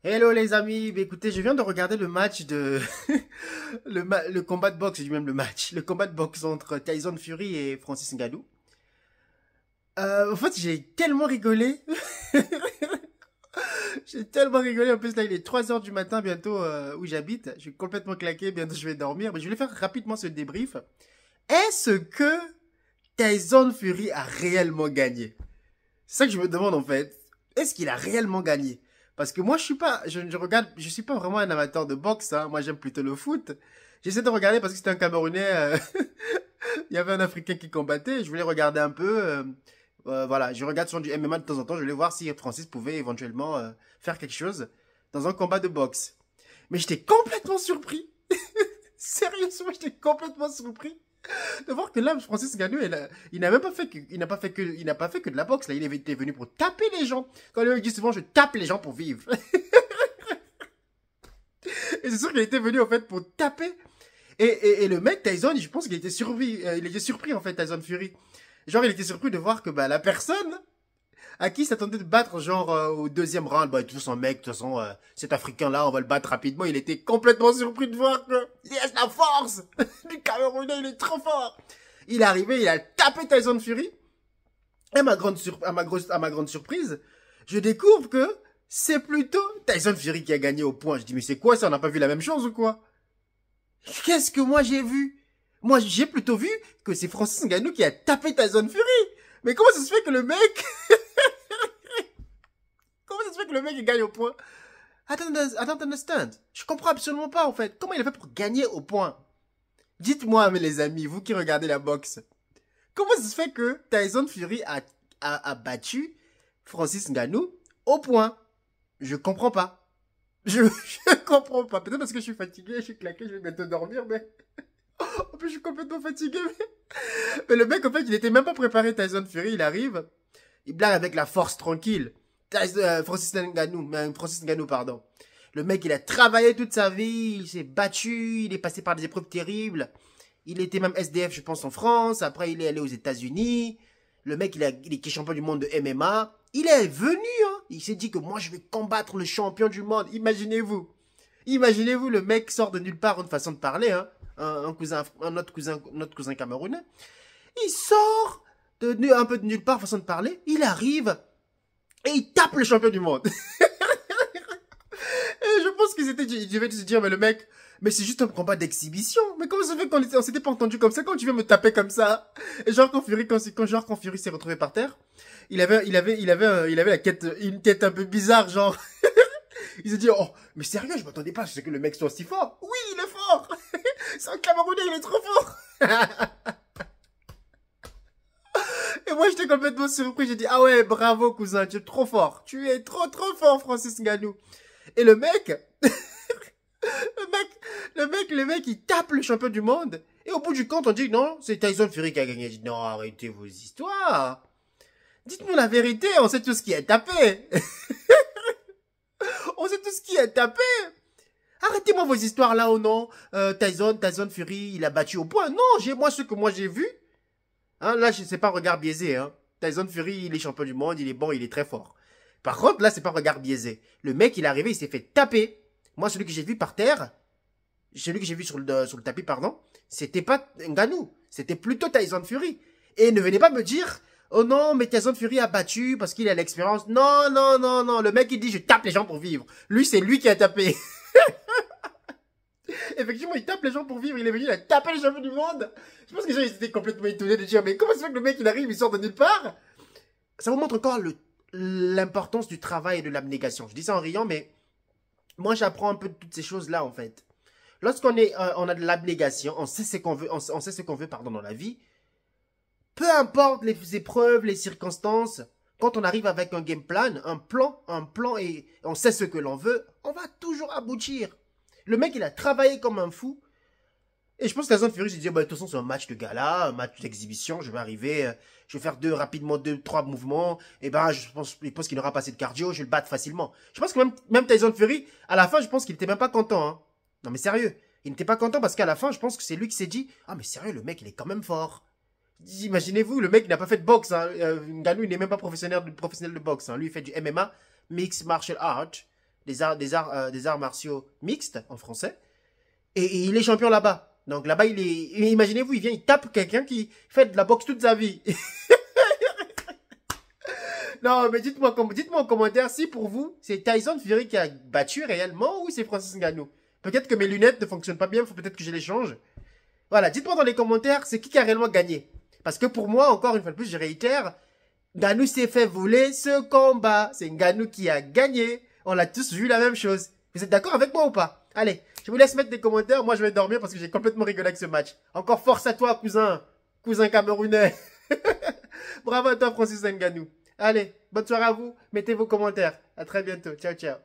Hello les amis, bah, écoutez, je viens de regarder le match de le combat de boxe, je dis même le combat de boxe entre Tyson Fury et Francis Ngannou. En fait, j'ai tellement rigolé, j'ai tellement rigolé. En plus là, il est 3 heures du matin bientôt où j'habite. Je suis complètement claqué, bientôt je vais dormir. Mais je voulais faire rapidement ce débrief. Est-ce que Tyson Fury a réellement gagné? C'est ça que je me demande en fait. Est-ce qu'il a réellement gagné? Parce que moi, je suis pas, je regarde, je suis pas vraiment un amateur de boxe, hein. Moi, j'aime plutôt le foot. J'essaie de regarder parce que c'était un Camerounais, il y avait un Africain qui combattait. Je voulais regarder un peu, voilà. Je regarde souvent du MMA de temps en temps. Je voulais voir si Francis pouvait éventuellement faire quelque chose dans un combat de boxe. Mais j'étais complètement surpris. Sérieusement, j'étais complètement surpris de voir que là, Francis Ngannou, il n'a même pas fait que, il n'a pas fait que de la boxe, là. Il était venu pour taper les gens. Quand il dit souvent, je tape les gens pour vivre. Et c'est sûr qu'il était venu, en fait, pour taper. Et le mec, Tyson, je pense qu'il était surpris, il était surpris, en fait, Tyson Fury. Genre, il était surpris de voir que, bah, la personne à qui il s'attendait de battre, genre, au deuxième round, bah, de toute façon, mec, de toute façon, cet Africain-là, on va le battre rapidement. Il était complètement surpris de voir que, yes, la force du Camerounais, il est trop fort. Il est arrivé, il a tapé Tyson Fury. Et à ma grande surprise, je découvre que c'est plutôt Tyson Fury qui a gagné au point. Je dis, mais c'est quoi ça? On n'a pas vu la même chose ou quoi? Qu'est-ce que moi j'ai vu? Moi, j'ai plutôt vu que c'est Francis Ngannou qui a tapé Tyson Fury. Mais comment ça se fait que le mec, comment ça se fait que le mec il gagne au point? I don't understand. Je comprends absolument pas en fait. Comment il a fait pour gagner au point? Dites-moi, mes les amis, vous qui regardez la boxe, comment ça se fait que Tyson Fury a battu Francis Ngannou au point? Je comprends pas. Je comprends pas. Peut-être parce que je suis fatigué, je suis claqué, je vais bientôt dormir, mais... En plus, je suis complètement fatigué, mais le mec, en fait, il était même pas préparé, Tyson Fury, il arrive, il blague avec la force tranquille. Francis Ngannou, pardon. Le mec, il a travaillé toute sa vie, il s'est battu, il est passé par des épreuves terribles. Il était même SDF, je pense, en France. Après, il est allé aux États-Unis. Le mec, il est champion du monde de MMA. Il est venu, hein. Il s'est dit que moi, je vais combattre le champion du monde. Imaginez-vous. Imaginez-vous, le mec sort de nulle part, une façon de parler, hein. Notre cousin camerounais. Il sort un peu de nulle part, façon de parler. Il arrive et il tape le champion du monde. Et je pense qu'ils étaient, je vais se dire, mais le mec, mais c'est juste un combat d'exhibition. Mais comment ça fait qu'on s'était pas entendu comme ça quand tu viens me taper comme ça? Et genre quand Fury s'est retrouvé par terre, il avait une tête un peu bizarre, genre. Il s'est dit, oh, mais sérieux, je m'attendais pas à ce que le mec soit aussi fort. Oui, il est fort. C'est un Camerounais, il est trop fort. Et moi, j'étais complètement surpris. J'ai dit, ah ouais, bravo, cousin, tu es trop fort. Tu es trop, trop fort, Francis Ngannou. Et le mec, le mec, il tape le champion du monde. Et au bout du compte, on dit, non, c'est Tyson Fury qui a gagné. Je dis, non, arrêtez vos histoires. Dites-nous la vérité, on sait tout ce qui a tapé. On sait tout ce qui a tapé. Arrêtez-moi vos histoires là ou non. Tyson Fury, il a battu au point. Non, moi, ce que moi j'ai vu. Hein, là, c'est pas un regard biaisé. Hein. Tyson Fury, il est champion du monde, il est bon, il est très fort. Par contre, là, c'est pas un regard biaisé. Le mec, il est arrivé, il s'est fait taper. Moi, celui que j'ai vu par terre, celui que j'ai vu sur le tapis, pardon, c'était pas Ngannou. C'était plutôt Tyson Fury. Et ne venez pas me dire, oh non, mais Tyson Fury a battu parce qu'il a l'expérience. Non, non, non, non. Le mec, il dit, je tape les gens pour vivre. Lui, c'est lui qui a tapé. Effectivement, il tape les gens pour vivre. Il est venu, il a tapé les champions du monde. Je pense que les gens, ils étaient complètement étonnés de dire, mais comment ça fait que le mec, il arrive, il sort de nulle part? Ça vous montre encore l'importance du travail et de l'abnégation. Je dis ça en riant, mais moi, j'apprends un peu de toutes ces choses-là, en fait. Lorsqu'on on a de l'abnégation, on sait ce qu'on veut, on sait ce qu'on veut, pardon, dans la vie. Peu importe les épreuves, les circonstances, quand on arrive avec un game plan, un plan et on sait ce que l'on veut, on va toujours aboutir. Le mec, il a travaillé comme un fou. Et je pense que Tyson Fury s'est dit, bah, de toute façon, c'est un match de gala, un match d'exhibition. Je vais arriver, je vais faire deux, trois mouvements. Et ben, je pense qu'il n'aura pas assez de cardio, je vais le battre facilement. Je pense que même Tyson Fury, à la fin, je pense qu'il était même pas content, hein. Non, mais sérieux. Il n'était pas content parce qu'à la fin, je pense que c'est lui qui s'est dit, ah, mais sérieux, le mec, il est quand même fort. Imaginez-vous, le mec, il n'a pas fait de boxe, hein. Ngannou, il n'est même pas professionnel de boxe, hein. Lui, il fait du MMA, Mixed Martial Art. des arts martiaux mixtes en français. Et il est champion là-bas. Donc là-bas, imaginez-vous, il vient, il tape quelqu'un qui fait de la boxe toute sa vie. Non, mais dites-moi en commentaire si pour vous, c'est Tyson Fury qui a battu réellement ou c'est Francis Ngannou. Peut-être que mes lunettes ne fonctionnent pas bien, il faut peut-être que je les change. Voilà, dites-moi dans les commentaires, c'est qui a réellement gagné. Parce que pour moi, encore une fois de plus, je réitère, Ngannou s'est fait voler ce combat. C'est Ngannou qui a gagné. On a tous vu la même chose. Vous êtes d'accord avec moi ou pas? Allez, je vous laisse mettre des commentaires. Moi, je vais dormir parce que j'ai complètement rigolé avec ce match. Encore force à toi, cousin. Cousin camerounais. Bravo à toi, Francis Ngannou. Allez, bonne soirée à vous. Mettez vos commentaires. À très bientôt. Ciao, ciao.